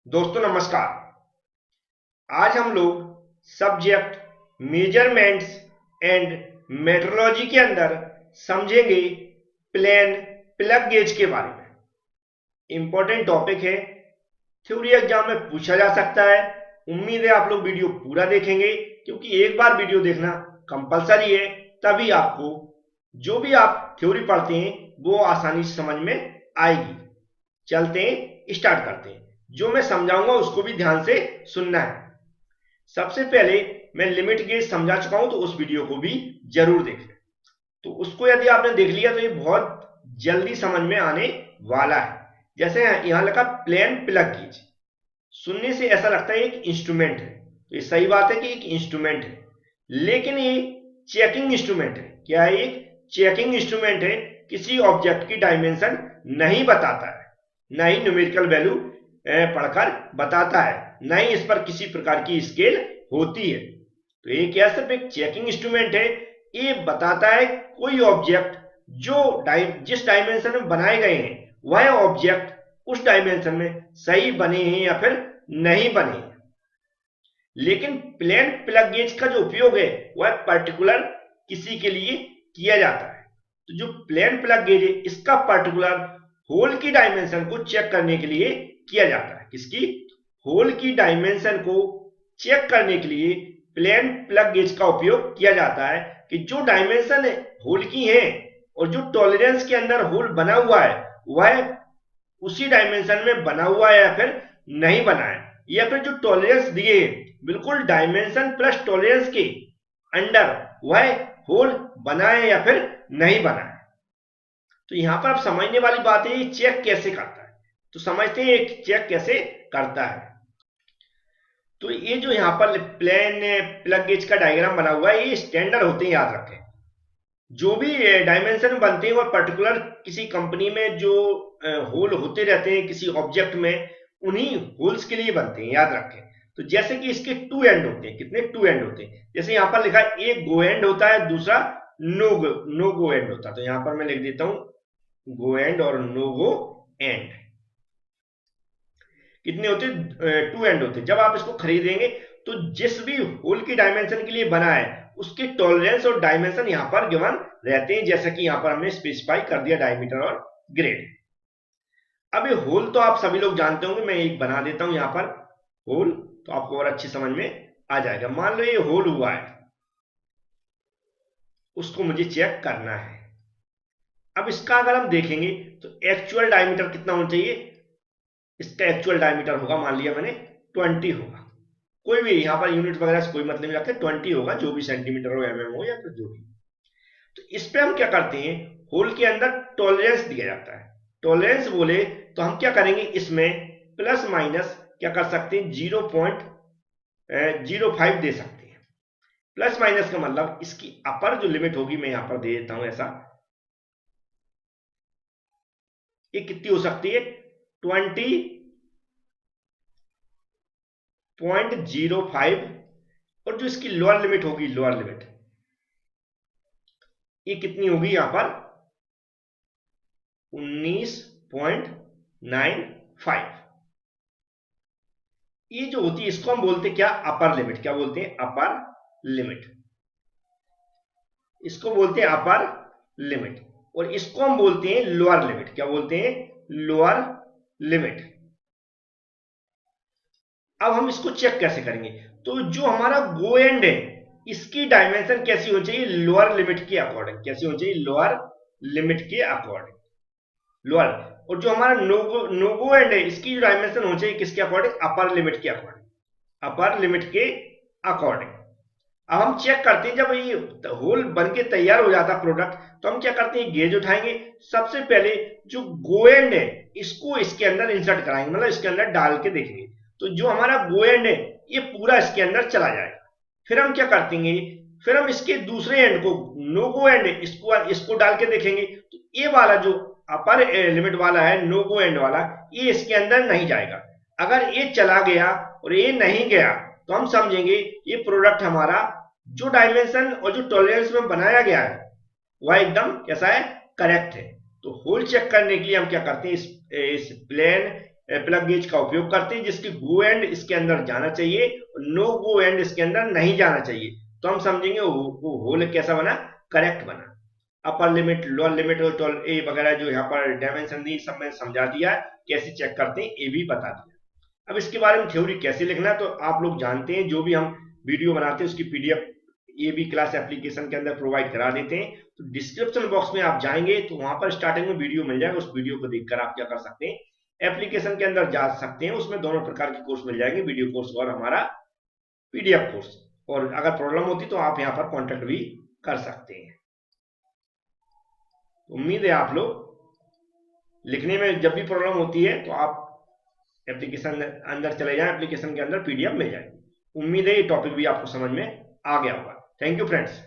दोस्तों नमस्कार। आज हम लोग सब्जेक्ट मेजरमेंट्स एंड मेट्रोलॉजी के अंदर समझेंगे प्लेन प्लग गेज के बारे में। इंपॉर्टेंट टॉपिक है, थ्योरी एग्जाम में पूछा जा सकता है। उम्मीद है आप लोग वीडियो पूरा देखेंगे, क्योंकि एक बार वीडियो देखना कंपलसरी है, तभी आपको जो भी आप थ्योरी पढ़ते हैं वो आसानी से समझ में आएगी। चलते हैं, स्टार्ट करते हैं। जो मैं समझाऊंगा उसको भी ध्यान से सुनना है। सबसे पहले मैं लिमिट गेज समझा चुका हूं, तो उस वीडियो को भी जरूर देखें। तो उसको यदि आपने देख लिया तो ये बहुत जल्दी समझ में आने वाला है। जैसे यहां लिखा प्लेन प्लग गेज, सुनने से ऐसा लगता है एक इंस्ट्रूमेंट है, तो ये सही बात है कि एक इंस्ट्रूमेंट है, लेकिन ये चेकिंग इंस्ट्रूमेंट है। क्या है? एक चेकिंग इंस्ट्रूमेंट है। किसी ऑब्जेक्ट की डायमेंशन नहीं बताता है, ना ही न्यूमेरिकल वैल्यू पढ़कर बताता है, ना ही इस पर किसी प्रकार की स्केल होती है। तो ये क्या, सिर्फ एक चेकिंग इंस्ट्रूमेंट है। ये बताता है कोई ऑब्जेक्ट जो जिस डायमेंशन में बनाए गए हैं वह ऑब्जेक्ट उस डायमेंशन में सही बने हैं या फिर नहीं बने हैं। लेकिन प्लेन प्लग गेज का जो उपयोग है वह पर्टिकुलर किसी के लिए किया जाता है। तो जो प्लेन प्लग गेज है इसका पर्टिकुलर होल की डायमेंशन को चेक करने के लिए किया जाता है। किसकी? होल की डायमेंशन को चेक करने के लिए प्लेन प्लग गेज का उपयोग किया जाता है कि जो डायमेंशन होल की है और जो टॉलरेंस के अंदर होल बना हुआ है वह उसी डायमेंशन में बना हुआ है या फिर नहीं बना है, या फिर जो टॉलरेंस दिए बिल्कुल डायमेंशन प्लस टॉलरेंस के अंडर वह होल बना है या फिर नहीं बना है। तो यहां पर आप समझने वाली बात है, ये चेक कैसे करता है। तो समझते हैं एक चेक कैसे करता है। तो ये जो यहाँ पर प्लेन प्लग गेज का डायग्राम बना हुआ है, ये स्टैंडर्ड होते हैं, याद रखें। जो भी डायमेंशन बनते हैं वो पर्टिकुलर किसी कंपनी में जो होल होते रहते हैं किसी ऑब्जेक्ट में, उन्हीं होल्स के लिए बनते हैं, याद रखें। तो जैसे कि इसके टू एंड होते हैं। कितने? टू एंड होते हैं। जैसे यहाँ पर लिखा है एक गो एंड होता है, दूसरा नो गो एंड होता है। तो यहाँ पर मैं लिख देता हूं गो एंड और नो गो एंड। कितने होते हैं? टू एंड होते हैं। जब आप इसको खरीदेंगे तो जिस भी होल की डायमेंशन के लिए बना है उसके टॉलरेंस और डायमेंशन यहां पर गिवन रहते हैं, जैसा कि यहां पर हमने स्पेसिफाई कर दिया डायमीटर और ग्रेड। अब ये होल तो आप सभी लोग जानते होंगे, मैं एक बना देता हूं यहां पर होल, तो आपको और अच्छी समझ में आ जाएगा। मान लो ये होल हुआ है, उसको मुझे चेक करना है। अब इसका अगर हम देखेंगे तो एक्चुअल डायमीटर कितना होना चाहिए? इसका एक्चुअल डायमीटर होगा, मान लिया मैंने 20 होगा। कोई भी यहाँ पर यूनिट वगैरह से कोई मतलब नहीं रखते, 20 होगा, जो भी सेंटीमीटर हो, एमएम हो, या फिर जो भी। तो इस पे हम क्या करते हैं, होल के अंदर टॉलरेंस दिया जाता है। टॉलरेंस बोले तो हम क्या करेंगे, इसमें प्लस माइनस क्या कर सकते हैं, 0.05 दे सकते हैं। प्लस माइनस का मतलब इसकी अपर जो लिमिट होगी, मैं यहां पर दे देता हूं ऐसा, ये कितनी हो सकती है, 20.05। और जो इसकी लोअर लिमिट होगी, लोअर लिमिट ये कितनी होगी, यहां पर 19.95। ये जो होती है इसको हम बोलते हैं क्या, अपर लिमिट। क्या बोलते हैं? Upper limit. इसको बोलते हैं अपर लिमिट, और इसको हम बोलते हैं लोअर लिमिट। क्या बोलते हैं? Lower limit. अब हम इसको चेक कैसे करेंगे? तो जो हमारा गो एंड है इसकी डायमेंशन कैसी होनी चाहिए, लोअर लिमिट के अकॉर्डिंग। कैसी होनी चाहिए? लोअर लिमिट के अकॉर्डिंग, लोअर। और जो हमारा नो गो एंड है इसकी जो डायमेंशन होनी चाहिए किसके अकॉर्डिंग? अपर लिमिट के अकॉर्डिंग, अपर लिमिट के अकॉर्डिंग। अब हम चेक करते हैं, जब ये होल बन के तैयार हो जाता प्रोडक्ट, तो हम क्या करते हैं, गेज उठाएंगे। सबसे पहले जो गो एंड है इसको इसके अंदर इंसर्ट कराएंगे, मतलब इसके अंदर डाल के देखेंगे। तो जो हमारा गो एंड है ये पूरा इसके अंदर चला जाएगा। फिर हम क्या करते हैं, फिर हम इसके दूसरे एंड को, नो गो एंड है, इसको डाल के देखेंगे। तो ये वाला जो अपर लिमिट वाला है, नो गो एंड वाला, ये इसके अंदर नहीं जाएगा। अगर ये चला गया और ये नहीं गया तो हम समझेंगे ये प्रोडक्ट हमारा जो डायमेंशन और जो टॉलरेंस में बनाया गया है वह एकदम कैसा है, करेक्ट है। तो होल चेक करने के लिए हम क्या करते हैं, इस प्लेन प्लग गेज का उपयोग करते हैं, जिसकी गो एंड इसके अंदर जाना चाहिए, नो गो एंड इसके अंदर नहीं जाना चाहिए। तो हम समझेंगे वो होल कैसा बना, करेक्ट बना। अपर लिमिट, लोअर लिमिट और टोल ए वगैरह जो यहाँ पर डायमेंशन दी सब मैंने समझा दिया, कैसे चेक करते हैं ये भी बता दिया। अब इसके बारे में थ्योरी कैसे लिखना है तो आप लोग जानते हैं, जो भी हम वीडियो बनाते हैं उसकी पीडीएफ ये भी क्लास एप्लीकेशन के अंदर प्रोवाइड करा देते हैं। तो डिस्क्रिप्शन बॉक्स में आप जाएंगे तो वहां पर स्टार्टिंग में वीडियो मिल जाएगा, उस वीडियो को देखकर आप क्या कर सकते हैं, एप्लीकेशन के अंदर जा सकते हैं। उसमें दोनों प्रकार के कोर्स मिल जाएंगे, वीडियो कोर्स और हमारा पीडीएफ कोर्स। और अगर प्रॉब्लम होती तो आप यहाँ पर कॉन्टेक्ट भी कर सकते हैं। उम्मीद है आप लोग लिखने में जब भी प्रॉब्लम होती है तो आप एप्लीकेशन अंदर चले जाएं, एप्लीकेशन के अंदर पीडीएफ मिल जाएगी। उम्मीद है ये टॉपिक भी आपको समझ में आ गया होगा। Thank you friends.